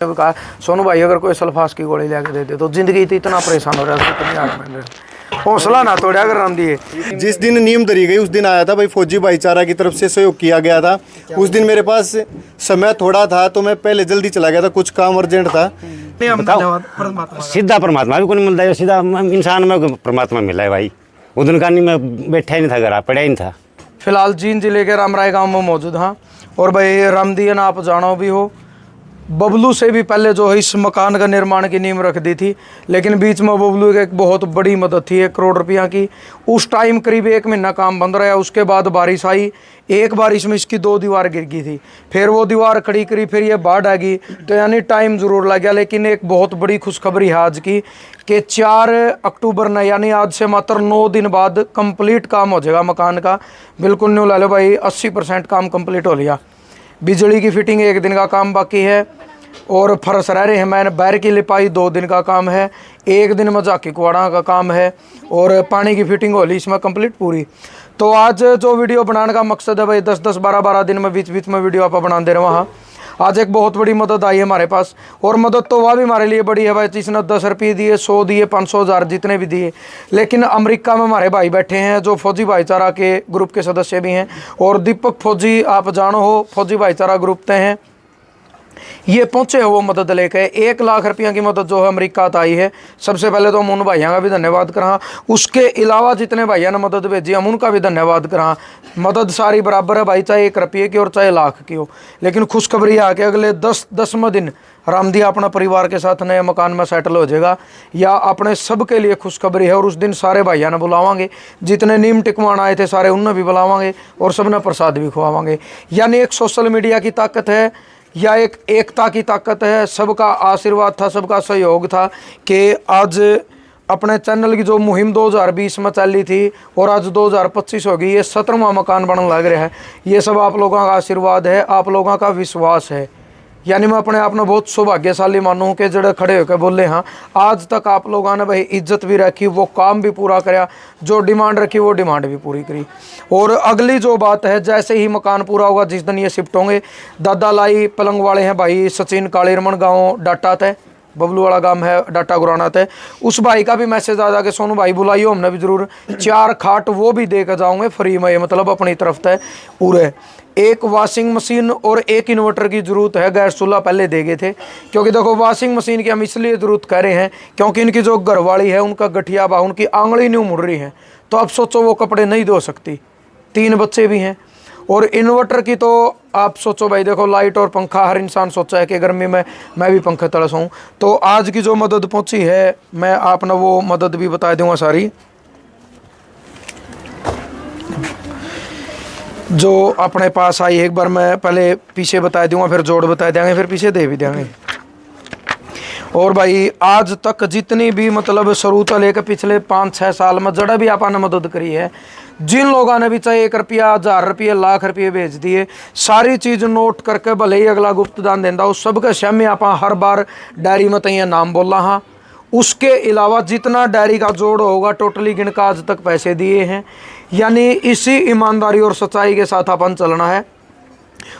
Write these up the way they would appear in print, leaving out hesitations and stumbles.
कहा सोनू भाई अगर कोई सल्फास की गोली लेके देते तो जिंदगी तो इतना परेशान हो रहा है, इतनी आग में हौसला ना तोड़ा अगर राम दिए। जिस दिन नींव धरी गई उस दिन आया था भाई, फौजी भाईचारा की तरफ से सहयोग किया गया था। उस दिन मेरे पास समय थोड़ा था तो मैं पहले जल्दी चला गया था, कुछ काम अर्जेंट था। सीधा परमात्मा भी कौन मिलता है, सीधा इंसान में परमात्मा मिला है भाई। वो दिन का नहीं, मैं बैठा ही नहीं था, घर पड़ा ही नहीं था। फिलहाल जींद जिले के रामराय गांव में मौजूद हाँ। और भाई रामदियन आप जानो भी हो, बबलू से भी पहले जो है इस मकान का निर्माण की नींव रख दी थी, लेकिन बीच में बबलू की एक बहुत बड़ी मदद थी 1 करोड़ रुपया की। उस टाइम करीब 1 महीना काम बंद रहा। उसके बाद बारिश आई, एक बारिश में इसकी 2 दीवार गिर गई थी, फिर वो दीवार खड़ी करी, फिर ये बाढ़ आ गई, तो यानी टाइम जरूर लग गया। लेकिन एक बहुत बड़ी खुशखबरी है आज की कि 4 अक्टूबर ने यानी आज से मात्र 9 दिन बाद कंप्लीट काम हो जाएगा मकान का। बिल्कुल न्यू ला लो भाई, 80% काम कंप्लीट हो लिया। बिजली की फिटिंग 1 दिन का काम बाकी है और फर्श रह रहे हैं। मैंने बैर की लिपाई 2 दिन का काम है, 1 दिन में झाकी कुआड़ा का काम है और पानी की फिटिंग हो ली इसमें कंप्लीट पूरी। तो आज जो वीडियो बनाने का मकसद है भाई, 10-10 12-12 दिन में बीच बीच में वीडियो आप बना दे रहे वहाँ। आज एक बहुत बड़ी मदद आई है हमारे पास, और मदद तो वह भी हमारे लिए बड़ी है भाई। जिसने 10 रुपये दिए, 100 दिए, 500 1000 जितने भी दिए। लेकिन अमेरिका में हमारे भाई बैठे हैं जो फौजी भाईचारा के ग्रुप के सदस्य भी हैं, और दीपक फौजी आप जानो हो, फौजी भाईचारा ग्रुप ते हैं, ये पहुंचे हो वो मदद लेके 1 लाख रुपया की मदद जो है अमेरिका तो आई है। सबसे पहले तो हम उन भाइयों का भी धन्यवाद करा। उसके अलावा जितने भाइयों ने मदद भेजी हम उनका भी धन्यवाद करा। मदद सारी बराबर है भाई, चाहे 1 रुपये की और चाहे लाख की हो। लेकिन खुशखबरी आ के अगले 10वें दिन रामदिया अपना परिवार के साथ नए मकान में सेटल हो जाएगा, या अपने सबके लिए खुशखबरी है। और उस दिन सारे भाइयों ने बुलावांगे, जितने नीम टिकवाना आए थे सारे उन्हें भी बुलावांगे और सबने प्रसाद भी खुआवांगे। यानी एक सोशल मीडिया की ताकत है या एक एकता की ताकत है। सबका आशीर्वाद था, सबका सहयोग था कि आज अपने चैनल की जो मुहिम 2020 में चली थी और आज 2025 हो गई, ये 17वां मकान बनने लग रहा है। ये सब आप लोगों का आशीर्वाद है, आप लोगों का विश्वास है। यानी मैं अपने आप में बहुत सौभाग्यशाली मानूँ कि जड़े खड़े होकर बोले हाँ आज तक आप लोगों ने भाई इज्जत भी रखी, वो काम भी पूरा कराया, जो डिमांड रखी वो डिमांड भी पूरी करी। और अगली जो बात है, जैसे ही मकान पूरा होगा जिस दिन ये शिफ्ट होंगे, दादा लाई पलंग वाले हैं भाई सचिन कालीरमन गाँव डाटा थे, बबलू वाला गांव है डाटा गुराना थे। उस भाई का भी मैसेज आ जाके सोनू भाई बुलाइयो, हमने भी जरूर 4 खाट वो भी दे कर जाऊँगे फ्री में, मतलब अपनी तरफ थे पूरे। 1 वॉशिंग मशीन और 1 इन्वर्टर की ज़रूरत है। गैस चूल्हा पहले दे गए थे, क्योंकि देखो वॉशिंग मशीन की हम इसलिए ज़रूरत कर रहे हैं क्योंकि इनकी जो घरवाली है उनका गठिया बा, उनकी आंगली नहीं मुड़ रही है, तो अब सोचो वो कपड़े नहीं धो सकती, 3 बच्चे भी हैं। और इन्वर्टर की तो आप सोचो भाई, देखो लाइट और पंखा हर इंसान सोचा है कि गर्मी में मैं भी पंखे तले सोऊं। तो आज की जो मदद पहुंची है मैं आपने वो मदद भी बता दूंगा सारी, जो अपने पास आई है। एक बार मैं पहले पीछे बता दूंगा, फिर जोड़ बता देंगे, फिर पीछे दे भी देंगे। और भाई आज तक जितनी भी मतलब शुरू तो लेकर पिछले 5-6 साल में जड़ा भी आपने मदद करी है, जिन लोगों ने भी चाहे 1 रुपया, 1000 रुपये, लाख रुपये भेज दिए, सारी चीज़ नोट करके भले ही अगला गुप्त दान देंदा उस सबके सामने आप हर बार डायरी में तैयार नाम बोलना हाँ। उसके अलावा जितना डायरी का जोड़ होगा टोटली गिनकर आज तक पैसे दिए हैं। यानी इसी ईमानदारी और सच्चाई के साथ अपन चलना है,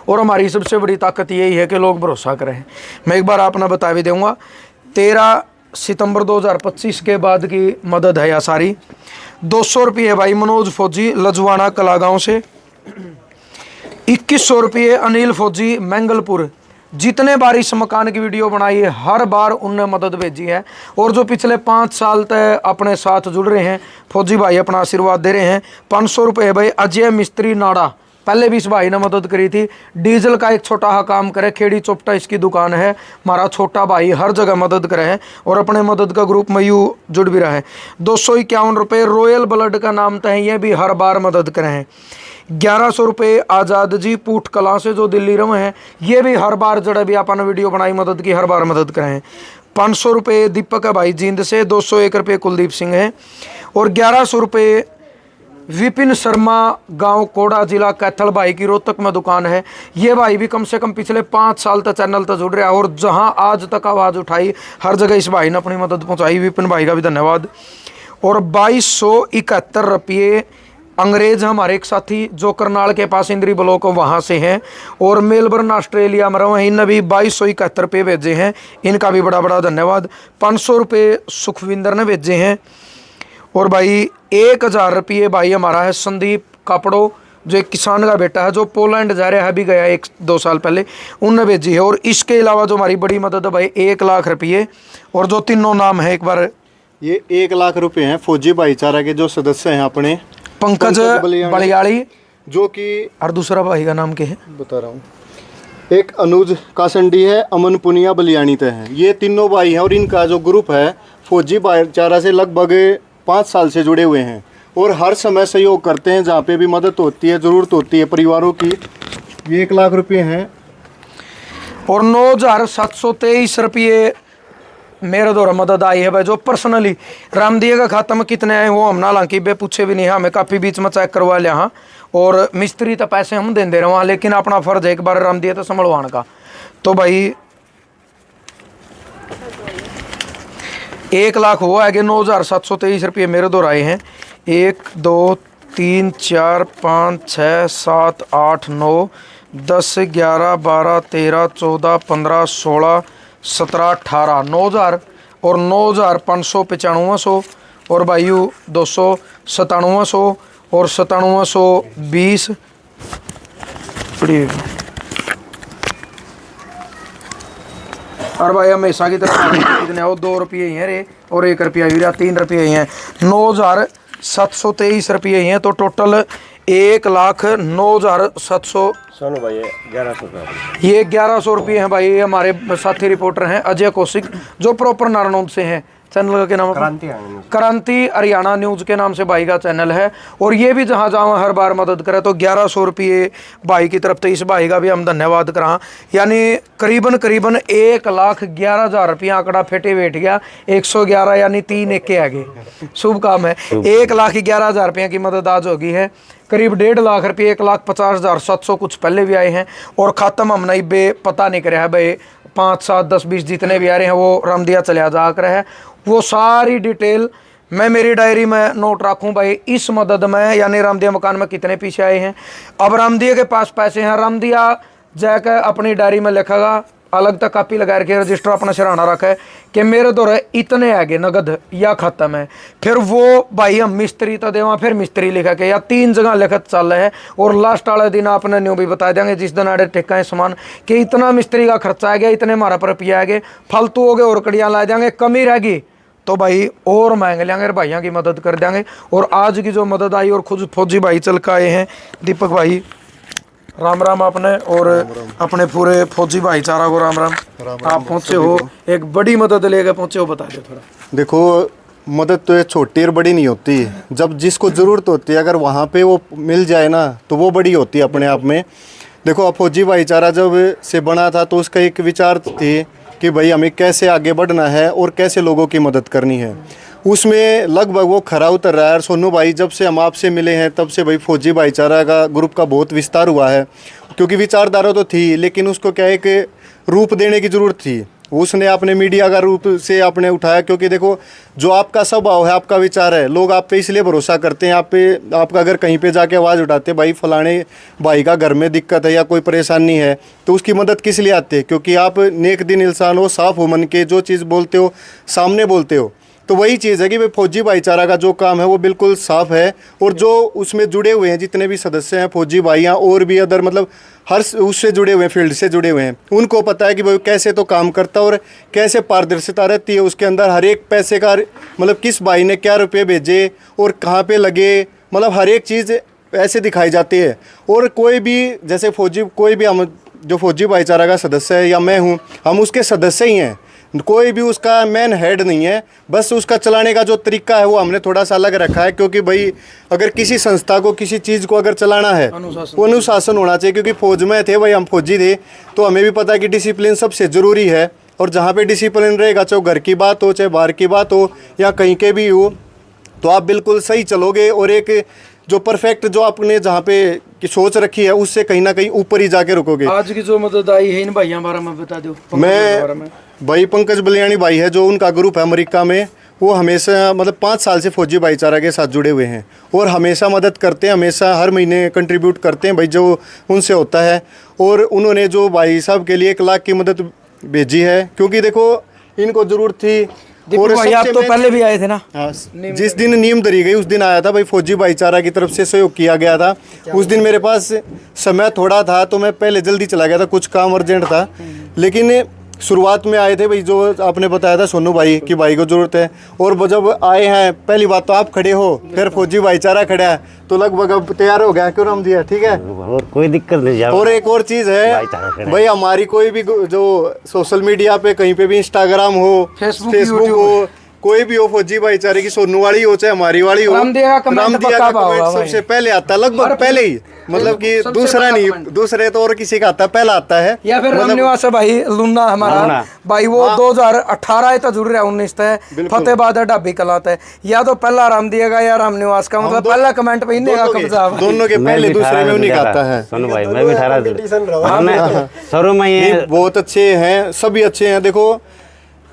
और हमारी सबसे बड़ी ताकत यही है कि लोग भरोसा करें। मैं एक बार आपने बता भी दूँगा, 13 सितंबर 2025 के बाद की मदद है या सारी। 200 रुपये भाई मनोज फौजी लजवाना कलागांव से, 2100 रुपये अनिल फौजी मैंगलपुर। जितने बार इस मकान की वीडियो बनाई है हर बार उनने मदद भेजी है, और जो पिछले 5 साल तक अपने साथ जुड़ रहे हैं फौजी भाई अपना आशीर्वाद दे रहे हैं। 500 रुपये भाई अजय मिस्त्री नाड़ा, पहले भी इस भाई ने मदद करी थी। डीजल का एक छोटा सा काम करे, खेड़ी चोपटा इसकी दुकान है। हमारा छोटा भाई हर जगह मदद करे है और अपने मदद का ग्रुप में यूँ जुड़ भी रहा है। 251 रुपये रॉयल ब्लड का नाम तो है, ये भी हर बार मदद करे हैं। 1100 रुपये आज़ाद जी पूट कला से जो दिल्ली रम है, ये भी हर बार जड़ा भी आपने वीडियो बनाई मदद की हर बार मदद करें हैं। 500 रुपये दीपक है भाई जींद से, 201 रुपये कुलदीप सिंह है, और 1100 रुपये विपिन शर्मा गांव कोड़ा जिला कैथल भाई की रोहतक में दुकान है। ये भाई भी कम से कम पिछले 5 साल तक चैनल तक जुड़ रहा है, और जहां आज तक आवाज़ उठाई हर जगह इस भाई ने अपनी मदद पहुंचाई। विपिन भाई का भी धन्यवाद। और 2271 रुपये अंग्रेज हमारे एक साथी जो करनाल के पास इंद्री ब्लॉक वहाँ से हैं और मेलबर्न ऑस्ट्रेलिया में रहे हैं, इन भी 2271 रुपये भेजे हैं, इनका भी बड़ा बड़ा धन्यवाद। 500 रुपये सुखविंदर ने भेजे हैं। और भाई 1000 रुपये भाई हमारा है संदीप कापड़ो, जो एक किसान का बेटा है जो पोलैंड जा रहा है, अभी गया 1-2 साल पहले, उनने भेजी है। और इसके अलावा जो हमारी बड़ी मदद है भाई 1 लाख रुपये, और जो तीनों नाम है एक बार, ये 1 लाख रुपए हैं फौजी भाईचारा के जो सदस्य हैं अपने, पंकज बलियाड़ी, जो कि और दूसरा भाई का नाम क्या है बता रहा हूँ, एक अनुज कासंडी है, अमन पुनिया बलियानी तय है, ये तीनों भाई हैं। और इनका जो ग्रुप है फौजी भाईचारा से लगभग 5 साल से जुड़े हुए हैं और हर समय सहयोग करते हैं, जहाँ पे भी मदद होती है, ज़रूरत होती है परिवारों की। ये 1 लाख रुपए हैं। और 9723 रुपये मेरे द्वारा मदद आई है भाई, जो पर्सनली रामदिया का खाता में कितने आए वो हमने हालांकि बे पूछे भी नहीं, हमें काफ़ी बीच में चेक करवा लिया। हाँ, और मिस्त्री तो पैसे हम दे रहे वहाँ, लेकिन अपना फर्ज है एक बार रामदिया तो संभलवाने का। तो भाई 1 लाख हुआ है कि 9723 रुपये मेरे द्वारा आए हैं। 1 2 3 4 5 6 7 8 9 10 11 12 13 14 15 16 17 18 9000 और 9595 और भाइयों 297 और 9720 और भाई हमेशा की तरह कितने हो 2 रुपये ही हैं रे, और 1 रुपया ही रहा, 3 रुपये ही हैं। 9723 रुपये ही हैं, तो टोटल 1,09,700। सोनू भाई 1100 रुपये, ये 1100 रुपये हैं भाई। हमारे साथी रिपोर्टर हैं अजय कौशिक, जो प्रॉपर नारनौंद से हैं। चैनल के नाम क्रांति हरियाणा न्यूज़ के नाम से भाई का चैनल है। और ये भी जहाँ जहाँ हर बार मदद करे, तो 1100 रुपये भाई की तरफ, तो इस भाई का भी हम धन्यवाद करा। यानी करीबन 1,11,000 रुपया आंकड़ा फेटे बैठ गया, 111 यानी 3 एक के आगे। शुभ काम है। 1,11,000 रुपये की मदद आज होगी है। करीब 1.5 लाख रुपये, 1,50,700 कुछ पहले भी आए हैं। और ख़त्म हम नहीं बे पता नहीं कर रहा है भाई, 5 7 10 20 जितने भी आ रहे हैं वो रामदिया चले जाकर है। वो सारी डिटेल मैं मेरी डायरी में नोट रखूं भाई। इस मदद में यानी रामदिया मकान में कितने पीछे आए हैं। अब रामदिया के पास पैसे हैं, रामदिया जाकर अपनी डायरी में लिखेगा, अलग तक कॉपी लगा के रजिस्टर अपना सिराना रखा है कि मेरे द्वारा इतने आगे नगद या खत्म है। फिर वो भाई हम मिस्त्री तो देवा, फिर मिस्त्री लिखा के या 3 जगह लिखत चल रहे हैं। और लास्ट वाले दिन आपने न्यू भी बता देंगे जिस दिन आड़े टेका है सामान कि इतना मिस्त्री का खर्चा आ गया, इतने हमारा पर रुपया आ गए, फालतू हो गए और कड़ियाँ ला जाएंगे, कमी रहेगी तो भाई और मांग लेंगे, भाइयों की मदद कर देंगे। और आज की जो मदद आई और खुद फौजी भाई चल के आए हैं, दीपक भाई राम राम आपने, और अपने पूरे फौजी भाईचारा को राम राम। आप पहुंचे हो, एक बड़ी मदद लेकर पहुंचे हो, बता दो थोड़ा। देखो, मदद तो ये छोटी और बड़ी नहीं होती, जब जिसको ज़रूरत होती है अगर वहाँ पे वो मिल जाए ना तो वो बड़ी होती है अपने आप में। देखो, अब फौजी भाईचारा जब से बना था तो उसका एक विचार थी कि भाई हमें कैसे आगे बढ़ना है और कैसे लोगों की मदद करनी है। उसमें लगभग वो खरा उतर रहा है। और सोनू भाई, जब से हम आपसे मिले हैं तब से भाई फौजी भाईचारा का ग्रुप का बहुत विस्तार हुआ है, क्योंकि विचारधारा तो थी लेकिन उसको क्या एक रूप देने की ज़रूरत थी। उसने अपने मीडिया का रूप से आपने उठाया, क्योंकि देखो जो आपका स्वभाव है, आपका विचार है, लोग आप पे इसलिए भरोसा करते हैं। आपका अगर कहीं पे जाके आवाज़ उठाते भाई फलाने भाई का घर में दिक्कत है या कोई परेशानी है, तो उसकी मदद किस लिए आते हैं? क्योंकि आप नेक दिन इंसान हो, साफ हो मन के, जो चीज़ बोलते हो सामने बोलते हो। तो वही चीज़ है कि भाई फौजी भाईचारा का जो काम है वो बिल्कुल साफ़ है। और जो उसमें जुड़े हुए हैं जितने भी सदस्य हैं, फौजी भाइयाँ और भी अदर मतलब हर उससे जुड़े हुए हैं, फील्ड से जुड़े हुए हैं, उनको पता है कि भाई कैसे तो काम करता है और कैसे पारदर्शिता रहती है उसके अंदर। हर एक पैसे का मतलब किस भाई ने क्या रुपये भेजे और कहाँ पे लगे, मतलब हर एक चीज़ ऐसे दिखाई जाती है। और कोई भी जैसे फौजी, कोई भी हम जो फौजी भाईचारा का सदस्य है या मैं हूँ, हम उसके सदस्य ही हैं। कोई भी उसका मेन हेड नहीं है, बस उसका चलाने का जो तरीका है वो हमने थोड़ा सा अलग रखा है। क्योंकि भाई अगर किसी संस्था को, किसी चीज़ को अगर चलाना है वो अनुशासन होना चाहिए। क्योंकि फौज में थे भाई, हम फौजी थे, तो हमें भी पता है कि डिसिप्लिन सबसे ज़रूरी है। और जहाँ पे डिसिप्लिन रहेगा, चाहे घर की बात हो, चाहे बाहर की बात हो या कहीं के भी हो, तो आप बिल्कुल सही चलोगे। और एक जो परफेक्ट जो आपने जहाँ पे की सोच रखी है उससे कहीं ना कहीं ऊपर ही जाके रुकोगे। आज की जो मदद आई है इन भाइयों बारे में बता दो। मैं भाई पंकज बलियानी भाई है, जो उनका ग्रुप है अमेरिका में, वो हमेशा मतलब 5 साल से फौजी भाईचारा के साथ जुड़े हुए हैं और हमेशा मदद करते हैं, हमेशा हर महीने कंट्रीब्यूट करते हैं भाई जो उनसे होता है। और उन्होंने जो भाई साहब के लिए 1 लाख की मदद भेजी है, क्योंकि देखो इनको ज़रूरत थी। और भाई आप सबसे तो main- पहले भी आए थे ना। हाँ, जिस दिन नींव धरी गई उस दिन आया था भाई, फौजी भाईचारा की तरफ से सहयोग किया गया था। उस दिन मेरे पास समय थोड़ा था तो मैं पहले जल्दी चला गया था, कुछ काम अर्जेंट था। लेकिन शुरुआत में आए थे भाई, जो आपने बताया था सोनू भाई कि भाई को ज़रूरत है, और वो जब आए हैं पहली बात तो आप खड़े हो, फिर फौजी भाईचारा खड़ा है, तो लगभग अब तैयार हो गया। क्यों राम दिया, ठीक है। और कोई दिक्कत नहीं जाओ। और एक और चीज़ भाईचारा खड़ा है है। भाई, हमारी कोई भी जो सोशल मीडिया पे कहीं पे भी, इंस्टाग्राम हो, फेसबुक, फेसबुक यूट्यूब हो, कोई भी हो फौजी भाईचारे की, सोनू वाली हो चाहे हमारी वाली हो, रामदिया का कमेंट रामदिया पक्का का होगा कमेंट भाई। सबसे पहले आता है, लगभग पहले ही, मतलब कि सबसे दूसरा पहला नहीं, कमेंट। दूसरे तो और किसी का आता है, पहला आता है। या फिर मतलब रामनिवास है भाई लुन्ना हमारा लुन्ना। भाई, वो 2018 तक जुड़ रहा है, 19 तक फतेहबाद है, ढाबी कलात है, या तो पहला रामदिया का या रामनिवास का, मतलब पहला कमेंट पे इन्हें का कब्जा है भाई। दोनों के मैं पहले भी दूसरे में उन्हीं का आता है। सोनू भाई मैं भी 18 शुरू में नहीं, ये बहुत अच्छे हैं, सभी अच्छे हैं। देखो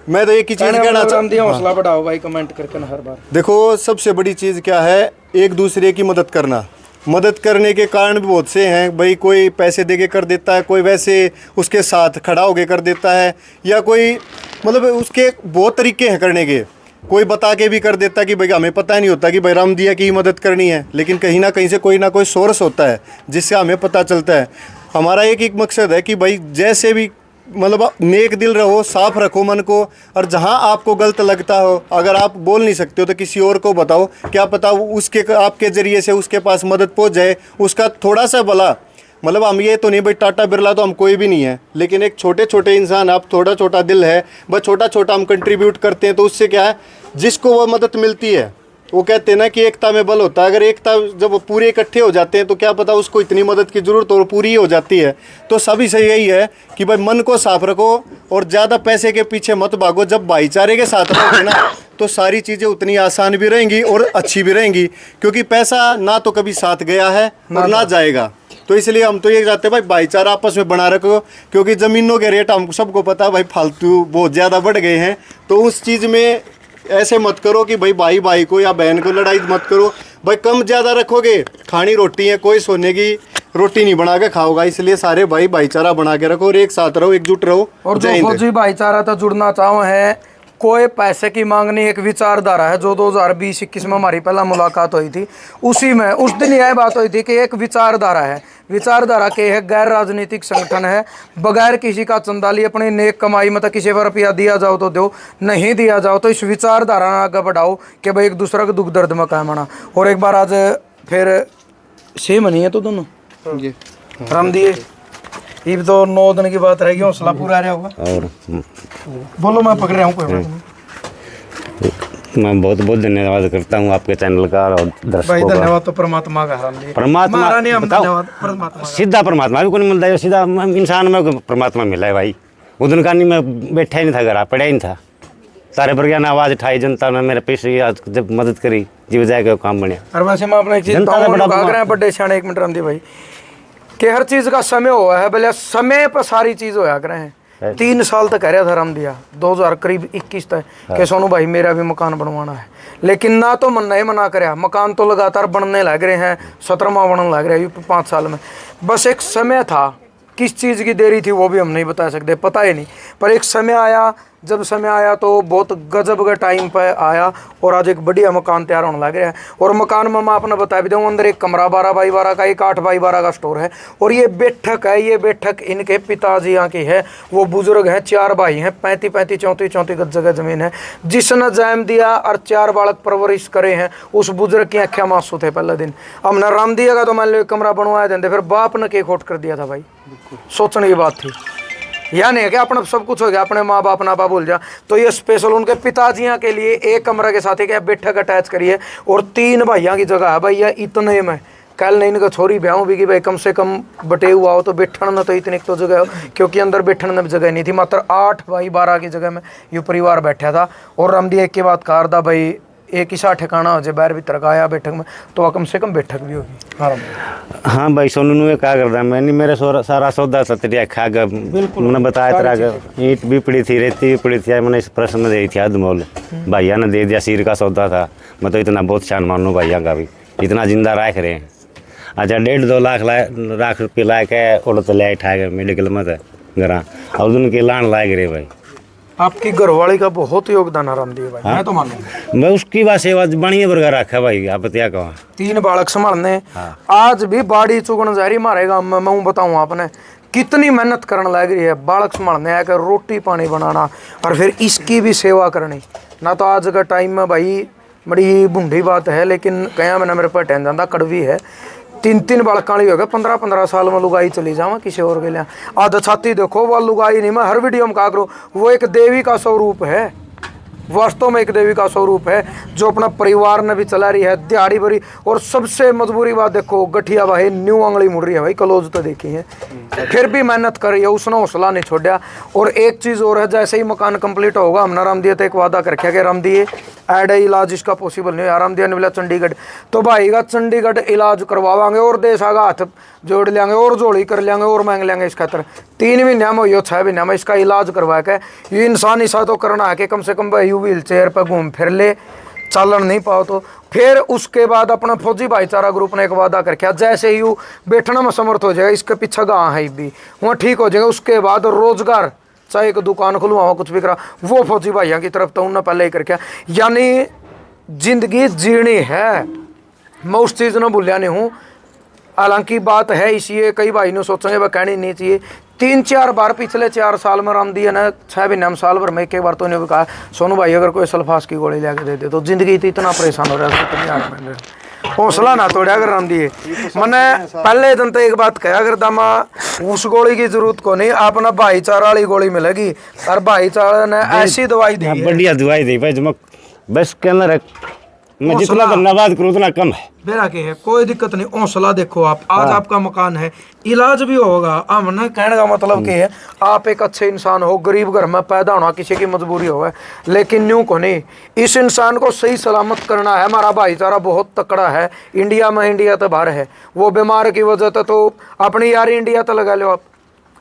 मैं तो एक ही चीज़ कहना रामदिया हौसला बढ़ाओ भाई, कमेंट करके ना हर बार। देखो सबसे बड़ी चीज़ क्या है, एक दूसरे की मदद करना। मदद करने के कारण भी बहुत से हैं भाई, कोई पैसे दे के कर देता है, कोई वैसे उसके साथ खड़ा होके कर देता है, या कोई मतलब उसके बहुत तरीके हैं करने के। कोई बता के भी कर देता है कि भाई हमें पता नहीं होता कि भाई रामदिया की ही मदद करनी है, लेकिन कहीं ना कहीं से कोई ना कोई सोर्स होता है जिससे हमें पता चलता है। हमारा एक मकसद है कि भाई जैसे भी मतलब नेक दिल रहो, साफ रखो मन को, और जहाँ आपको गलत लगता हो, अगर आप बोल नहीं सकते हो तो किसी और को बताओ, क्या पता उसके आपके ज़रिए से उसके पास मदद पहुँच जाए, उसका थोड़ा सा भला। मतलब हम ये तो नहीं भाई टाटा बिरला तो हम कोई भी नहीं है, लेकिन एक छोटे छोटे इंसान, आप छोटा छोटा दिल है, बस छोटा छोटा हम कंट्रीब्यूट करते हैं, तो उससे क्या है, जिसको वो मदद मिलती है, वो कहते हैं ना कि एकता में बल होता है। अगर एकता जब वो पूरे इकट्ठे हो जाते हैं तो क्या पता उसको इतनी मदद की ज़रूरत और पूरी हो जाती है। तो सभी से यही है कि भाई मन को साफ रखो और ज़्यादा पैसे के पीछे मत भागो। जब भाईचारे के साथ रहोगे ना तो सारी चीज़ें उतनी आसान भी रहेंगी और अच्छी भी रहेंगी, क्योंकि पैसा ना तो कभी साथ गया है और ना जाएगा। तो इसलिए हम तो ये चाहते हैं भाई भाईचारा आपस में बना रखो, क्योंकि ज़मीनों के रेट हम सबको पता है भाई फालतू बहुत ज़्यादा बढ़ गए हैं। तो उस चीज़ में ऐसे मत करो कि भाई भाई को या बहन को लड़ाई मत करो। भाई कम ज़्यादा रखोगे, खानी रोटी है, कोई सोने की रोटी नहीं बना के खाओगा। इसलिए सारे भाई भाईचारा बना के रखो और एक साथ रहो, एकजुट रहो। और जो फौजी भाईचारा तो जुड़ना चाहो है, कोई पैसे की मांग नहीं, एक विचारधारा है। जो 2020-21 में हमारी पहला मुलाकात हुई थी, उसी में उस दिन यह बात हुई थी कि एक विचारधारा है। विचारधारा के है, गैर राजनीतिक संगठन है, बगैर किसी का चंदा लिए अपनी नेक कमाई में तो किसी पर रुपया दिया जाओ तो दो, नहीं दिया जाओ तो इस विचारधारा आगे बढ़ाओ कि भाई एक दूसरे के दुख दर्द में काम आना। और एक बार आज फिर सेम नहीं है तो दोनों राम दिए, ये तो 9 दिन की बात रहेगी, हौसला पूरा रहा होगा। और बोलो, मैं पकड़ रहा हूँ, कोई बात नहीं। मैं बहुत बहुत धन्यवाद करता हूँ आपके चैनल का और भाई दर्शकों का। धन्यवाद तो परमात्मा का राम दिए, परमात्मा हमारा नहीं, हम बताओ, धन्यवाद परमात्मा का। सीधा परमात्मा भी कौन मिलता है, सीधा इंसान में परमात्मा मिला है भाई। वो दिन का नहीं, मैं बैठा ही नहीं था, घर पड़ा ही नहीं था। सारे प्रज्ञा ने आवाज़ उठाई, जनता ने मेरे पैसे जब मदद करी, जीव जाएगा काम बनया। और वैसे मैं अपने एक चीज जनता का बड़ा बड़े सियाने, एक मिनट रामदी भाई, कि हर चीज का समय हुआ है, भले समय पर सारी चीज होया करे हैं। 3 साल तक कह रहा था राम दिया, 2000 करीब 21 तक कि सोनू भाई मेरा भी मकान बनवाना है, लेकिन ना तो मन नहीं मना कराया। मकान तो लगातार बनने लग रहे हैं, 17वां बनने लग रहा है 5 साल में। बस एक समय था, किस चीज़ की देरी थी वो भी हम नहीं बता सकते, पता ही नहीं। पर एक समय आया, जब समय आया तो बहुत गजब का टाइम पर आया और आज एक बढ़िया मकान तैयार होने लग रहा है। और मकान में मैं आपने बता भी दूँ, अंदर एक कमरा 12x12 का, एक 8x12 का स्टोर है। और ये बैठक है, ये बैठक इनके पिताजी यहाँ की है। वो बुजुर्ग हैं, 4 भाई हैं, 35-35 34 गज जगह ज़मीन है। जिसने जैम दिया और 4 बालक परवरिश करे हैं, उस बुजुर्ग की आँखें मासूम थे। पहले दिन हमने राम दिया का तो मान लो कमरा बनवाया देते, फिर बाप ने के खोट कर दिया था भाई। सोचने की बात थी, या नहीं है कि अपना सब कुछ हो गया, अपने माँ बाप ना बाप बोल जा। तो ये स्पेशल उनके पिताजियाँ के लिए एक कमरा के साथ एक बैठक अटैच करिए और 3 भाइयों की जगह है भैया। इतने में कल नहीं इनका छोरी ब्याह भी कि भाई कम से कम बटे हुआ हो तो बैठन में तो इतनी तो जगह हो, क्योंकि अंदर बैठने में जगह नहीं थी। मात्र 8x12 की जगह में ये परिवार बैठा था। और रामदी एक के बाद कार था भाई, एक ही सा ठिकाना हो जाए बाहर भीतर का आया बैठक में तो कम से कम बैठक भी होगी। हाँ हाँ भाई सोनू ने क्या करता मैंने मेरे सारा सौदा सतरिया खा गया। मैंने बताया तरह ईंट भी पड़ी थी, रेती भी पड़ी थी, मैंने इस प्रश्न में दे थी अधमोल भैया ने दे दिया, सिर का सौदा था। मैं तो इतना बहुत शान मानू भैया का भी, इतना जिंदा रख रहे हैं। अच्छा 1.5-2 लाख रुपये ला के और तो ले उठा गए मेडिकल में घर और उनके लान लाए गए भाई। आपकी घरवाली का बहुत योगदान आराम दिए भाई। मैं तो मानूंगा मैं उसकी बात सेवा बढ़िया वर्गा रखा भाई। आप क्या कहा 3 बालक संभालने आज भी बाड़ी चुगन जा रही हमारे गाँव में। मैं बताऊँ आपने कितनी मेहनत करने लग रही है बालक संभालने आकर रोटी पानी बनाना और फिर इसकी भी सेवा करनी ना। तो आज का टाइम में भाई बड़ी बूढ़ी बात है लेकिन कया मैंने मेरे पर टहन जाता कड़वी है। 3 बालक वाली हो गए 15 साल में लुगाई चली जावा किसी और के लिए। आधा छाती देखो वो लुगाई नहीं, मैं हर वीडियो में कहा करूँ वो एक देवी का स्वरूप है, वास्तव में एक देवी का स्वरूप है जो अपना परिवार ने भी चला रही है दिहाड़ी भरी। और सबसे मजबूरी बात देखो गठिया भाई न्यू आंगली मुड़ रही है भाई, कलोज तो देखी है फिर भी मेहनत कर रही है, उसने हौसला नहीं छोड़ा। और एक चीज़ और है, जैसे ही मकान कंप्लीट होगा हमने राम दिए तो एक वादा कर रखा कि राम दिए एड इलाज इसका पॉसिबल नहीं है। आराम दिया ने बोला चंडीगढ़ तो भाई का चंडीगढ़ इलाज करवावांगे और देश आगा हाथ जोड़ लेंगे और जोड़ी कर लेंगे और मांग लेंगे इस खातर 3 महीने में हो 6 महीने में इसका इलाज करवा के ये इंसान ऐसा तो करना है कि कम से कम भाई व्हील चेयर पर घूम फिर ले, चलन नहीं पाओ तो। फिर उसके बाद अपना फौजी भाईचारा ग्रुप ने एक वादा करके जैसे ही बैठने में समर्थ हो जाएगा, इसके पीछे गाँव है भी वहाँ ठीक हो जाएगा, उसके बाद रोजगार चाहे एक दुकान खुलवाओ कुछ भी करा वो फौजी भाइयों की तरफ तो उन्होंने पहले ही करके। यानी जिंदगी जीनी है, मैं उस चीज़ ने भूलिया नहीं हूँ। हालांकि बात है इसी कई भाई ने सोचेंगे वह कहनी नहीं चाहिए। 3-4 बार पिछले 4 साल में राम दिया ना 6 महीने में साल भर में एक बार तो उन्हें भी कहा सोनू भाई अगर कोई सल्फास की गोली लेके दे दे तो जिंदगी तो इतना परेशान हो रहा है। हौसला ना तोड़ा अगर राम दिए मैंने पहले दिन तो एक बात कहा अगर दामा उस गोली की जरूरत को नहीं, अपना भाईचारा वाली गोली मिलेगी और भाईचारा ने ऐसी दवाई दी बढ़िया दवाई दी भाई। बस के अंदर मैं जितना धन्यवाद करूँ उतना कम है बेरा के है, कोई दिक्कत नहीं। हौसला देखो आप आज आपका मकान है, इलाज भी होगा। हमने कहने का मतलब कि है आप एक अच्छे इंसान हो, गरीब घर में पैदा होना किसी की मजबूरी हो, लेकिन न्यू को नहीं, इस इंसान को सही सलामत करना है। हमारा भाईचारा बहुत तकड़ा है इंडिया में, इंडिया तो बाहर है। वो बीमार की वजह से तो अपनी यार इंडिया तो लगा लो आप,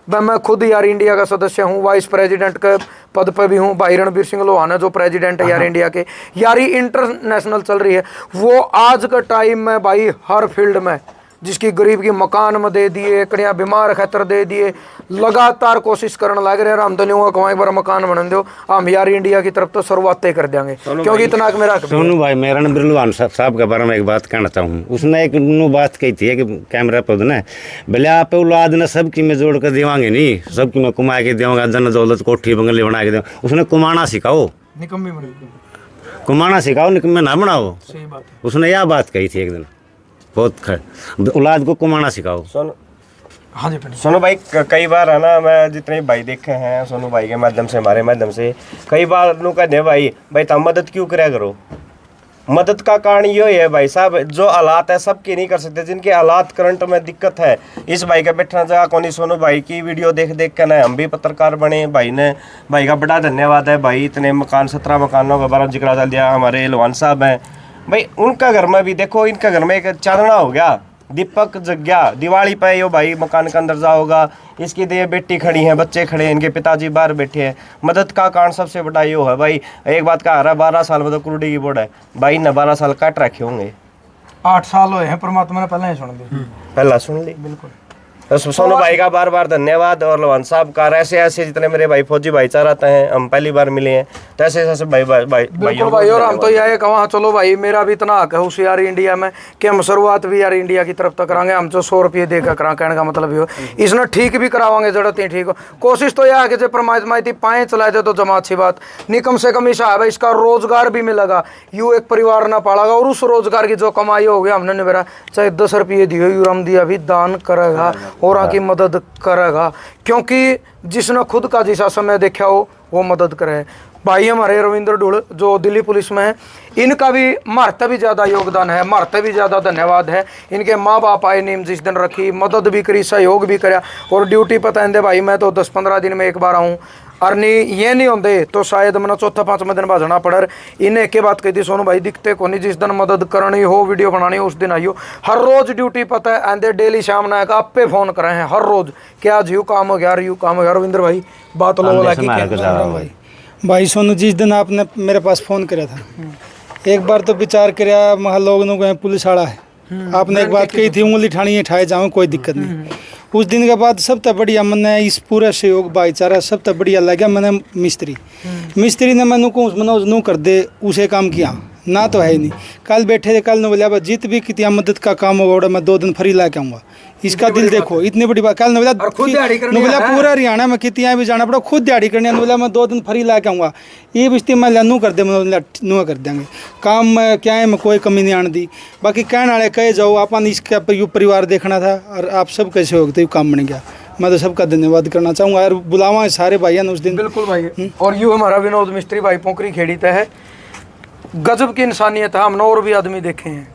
मैं खुद यार इंडिया का सदस्य हूँ, वाइस प्रेसिडेंट के पद पे भी हूँ। भाई रणबीर सिंह लोहाना जो प्रेसिडेंट है यार इंडिया के, यारी इंटरनेशनल चल रही है। वो आज के टाइम में भाई हर फील्ड में जिसकी गरीब की मकान में दे दिए, कड़िया बीमार खतर दे दिए, लगातार कोशिश करने लग रहे हैं। हम तो नहीं हुआ कमाई बार मकान बना दो, हम यार इंडिया की तरफ तो शुरुआत ही कर देंगे क्योंकि इतना मेरा सोनू भाई मैं रणबीर लोहाना साहब के बारे में एक बात कहना चाहूँ। उसने एक बात कही थी कि कैमरा पर ना भले आप औलाद ने सबकी मैं जोड़ कर देवांगे नहीं, सबकी मैं कमा के देवांगा, जन दौलत कोठी बंगले बना के दूँगा। उसने कमाना सिखाओ, कमाना सिखाओ, निकम्मे ना बनाओ। सही बात है। उसने यह बात कही थी एक दिन, बहुत औलाद को कमाना सिखाओ। हाँ जी सोनू भाई कई बार है ना, मैं जितने भाई देखे हैं सोनू भाई के माध्यम से, हमारे माध्यम से कई बार लोग कहते हैं भाई तुम मदद क्यों करे करो। मदद का कारण ये है भाई साहब, जो हालात है सबके नहीं कर सकते, जिनके हालात करंट में दिक्कत है। इस भाई का बैठना जगह कौन, सोनू भाई की वीडियो देख देख कर ना हम भी पत्रकार बने। भाई का बड़ा धन्यवाद है भाई, इतने मकान 17 मकानों का बारे जिक्र डाल दिया। हमारे लोहान साहब हैं भाई, उनका घर में भी देखो, इनका घर में एक चांदना हो गया, दीपक जग गया, दिवाली पे यो भाई मकान का अंदर जाओगा, इसकी दे बेटी खड़ी हैं, बच्चे खड़े हैं, इनके पिताजी बाहर बैठे हैं। मदद का कारण सबसे बड़ा यो है भाई। एक बात का आ रहा है 12 साल में तो कुरुडी की बोर्ड है भाई ने 12 साल काट रखे होंगे। 8 साल हुए हैं, परमात्मा ने पहले ही सुन ली, पहला सुन ली। बिल्कुल। तो सोनू भाई का बार बार धन्यवाद, और लोहान साहब का। ऐसे ऐसे जितने मेरे भाई फौजी भाईचारा हैं, हम पहली बार मिले हैं, तो ऐसे ऐसे बिल्कुल भाई। और हम तो यह कहा चलो भाई मेरा भी इतना हक है उस यार इंडिया में कि हम शुरुआत भी यार इंडिया की तरफ तक करांगे। हम जो 100 रुपये देकर करा, कहने का मतलब ये हो इसने ठीक भी करावांगे, जरूरत ही ठीक हो। कोशिश तो यह है कि जो परमात्मा इतनी पाए चलाए दे तो जमा अच्छी बात नहीं, कम से कम ऐसा है इसका रोजगार भी मिलेगा, यूँ एक परिवार ना पालेगा, और उस रोजगार की जो कमाई होगी हमने निबेरा चाहे 10 रुपये दिए यू राम दिया भी दान करेगा और आकी मदद करेगा, क्योंकि जिसने खुद का जैसा समय देखा हो वो मदद करे। भाई हमारे रविंद्र ढूल जो दिल्ली पुलिस में है, इनका भी मारते भी ज़्यादा योगदान है, मारते भी ज़्यादा धन्यवाद है। इनके माँ बाप आए नीम जिस दिन रखी, मदद भी करी, सहयोग भी करा, और ड्यूटी पता है भाई मैं तो 10-15 दिन में एक बार आऊँ। और नहीं ये नहीं होंगे तो शायद मैंने चौथा पांचवा दिन भाजना पड़र। इन्हें एक बात कही थी सोनू भाई दिखते को नहीं, जिस दिन मदद करनी हो वीडियो बनानी हो उस दिन आइयो। हर रोज ड्यूटी पता है एंड डेली शाम ना आप पे फोन कर रहे हैं हर रोज क्या जी काम हो गया यू काम हो गया। रविंद्र भाई बात लो भाई सोनू जिस दिन आपने मेरे पास फ़ोन किया था एक बार तो विचार किया महा लोग पुलिस वाला है, आपने एक बात कही थी उंगली ठानी ठाए जाऊँ कोई दिक्कत नहीं। उस दिन के बाद सब तक बढ़िया मैंने इस पूरा सहयोग भाईचारा सब तक बढ़िया लगा। मैंने मिस्त्री ने मैंने को मनोज नू कर दे उसे काम किया ना तो है ही नहीं। कल बैठे थे कल ने बोला जीत भी कितना मदद का काम होगा मैं 2 दिन फ्री ला के आऊँगा। इसका दिल देखो इतनी बड़ी बात। कल ने बोला पूरा हरियाणा में कितना भी जाना पड़ा खुद दिहाड़ी करनी है। बोला मैं 2 दिन फ्री ला के आऊँगा ये बिस्ती मैं नू कर दे नू कर देंगे काम में क्या है मैं कोई कमी नहीं आने दी। बाकी कहने वाले कहे जाओ अपन इसका परिवार देखना था और आप सब कैसे हो गए काम बन गया। मैं तो सबका धन्यवाद करना चाहूँगा यार बुलावा सारे भाइयों ने उस दिन। बिल्कुल भाई और यूँ हमारा विनोद मिस्त्री भाई पोखरी खेड़ी तय है गजब की इंसानियत है। हमने और भी आदमी देखे हैं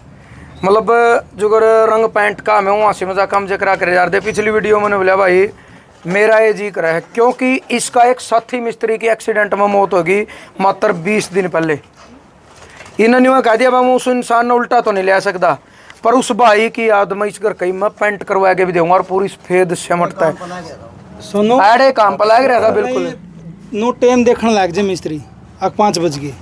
मतलब जो अगर रंग पैंट का मैं वहाँ से मजाक हम जकरा करे जा रहे थे। पिछली वीडियो मैंने बोला भाई मेरा ये जी करा है क्योंकि इसका एक साथी मिस्त्री की एक्सीडेंट में मौत होगी मात्र 20 दिन पहले। इन्होंने यूँ कह दिया मैं उस इंसान ने उल्टा तो नहीं ले सकता पर उस भाई की याद में इस घर कहीं मैं पेंट करवा के भी दूंगा और पूरी सफेद सिमटता है। सुनो अरे काम पर लग रहा था बिल्कुल नो टाइम देखने लग जाए मिस्त्री 5 बज गए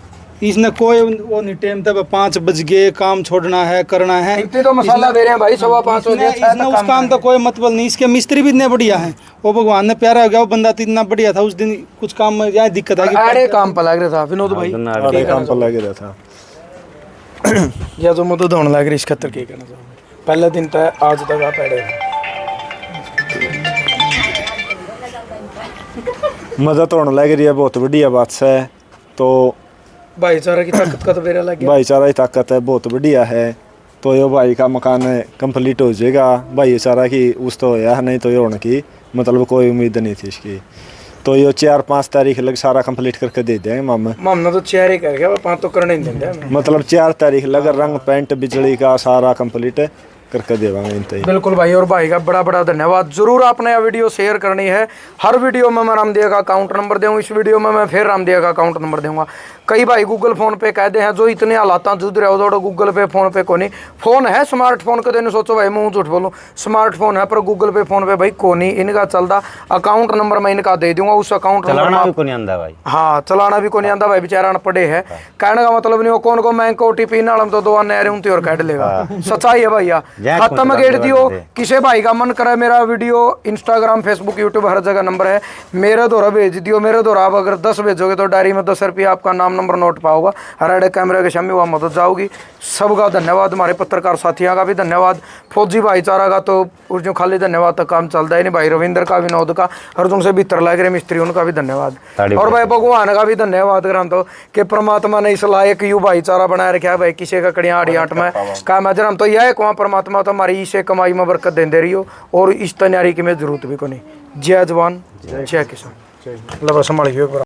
इसने कोई वो नहीं टाइम तब 5 बज गए काम छोड़ना है करना है। इतने तो मसाला दे रहे हैं भाई 5:15 हो गया इसने उस काम का कोई मतलब नहीं। इसके मिस्त्री भी इतने बढ़िया हैं वो भगवान ने प्यारा हो गया वो बंदा तो इतना बढ़िया था। उस दिन कुछ काम में यहाँ दिक्कत आई अरे काम पर लग रहा था विनोद भाई काम पर लग रहा था या तो मुझे धोने लग रही इस खतर के करना चाहूँ पहले दिन तक आज तक आप पैड़े मदद होने लग रही है बहुत बढ़िया बात है। तो भाईचारा की ताकत का तो मेरा लग गया भाईचारा की ताकत है बहुत बढ़िया है। तो ये भाई का मकान कंप्लीट हो जाएगा भाईचारा की उस तो होया नहीं तो ये होने की मतलब कोई उम्मीद नहीं थी इसकी। तो ये 4-5 तारीख लग सारा कंप्लीट करके दे देंगे मामना तो 4 ही कर गया 5 तो करने नहीं देंगे मतलब 4 तारीख लग रंग पेंट बिजली का सारा कंप्लीट करके देवांगे। बिल्कुल भाई और भाई का बड़ा बड़ा धन्यवाद। जरूर आपने यह वीडियो शेयर करनी है। हर वीडियो में मैं रामदेव का अकाउंट नंबर दूँगा। इस वीडियो में मैं फिर रामदेव का अकाउंट नंबर दूंगा। कई भाई गूगल फोन पे कहते हैं जो इतने हालात जुद रहे हो गूगल पे फोन पे को नहीं फोन है स्मार्टफोन के दिन सोचो भाई मुँह झूठ बोलो स्मार्टफोन है पर गूगल पे फोन पे भाई को नहीं इनका चलता। अकाउंट नंबर मैं इनका दे दूंगा उस अकाउंट नंबर हाँ चलाना भी को नहीं आता भाई बेचारा पड़े है कहने का मतलब नहीं हो कौन को मैं OTP नाल तो 2 आने रहे और काट लेगा सच्चाई है भैया खत्म गेट दियो। किसी भाई का मन करे मेरा वीडियो इंस्टाग्राम फेसबुक यूट्यूब हर जगह नंबर है मेरे द्वारा भेज दियो। मेरे द्वारा आप अगर 10 भेजोगे तो डायरी में 10 रुपये आपका नाम नंबर नोट पाओगा हर कैमरे के सामने वहाँ मदद जाओगी। सबका धन्यवाद। हमारे पत्रकार साथियों का भी धन्यवाद। फौजी भाईचारा का तो जो खाली धन्यवाद तक काम चलता है नहीं भाई रविंद्र का विनोद का और तुमसे भीतर लग रहे मिस्त्री उनका भी धन्यवाद और भाई भगवान का भी धन्यवाद करा तो कि परमात्मा ने इस लायक यू भाईचारा बनाए रखा है भाई किसी का कड़ियाँ आड़ी आठ में का मैं जरा तो यह वहाँ परमात्मा तो हमारी इसे कमाई में बरकत देते रही हो और इस तैयारी की में जरूरत भी को नहीं। जय जवान जय किसान। संभालिए।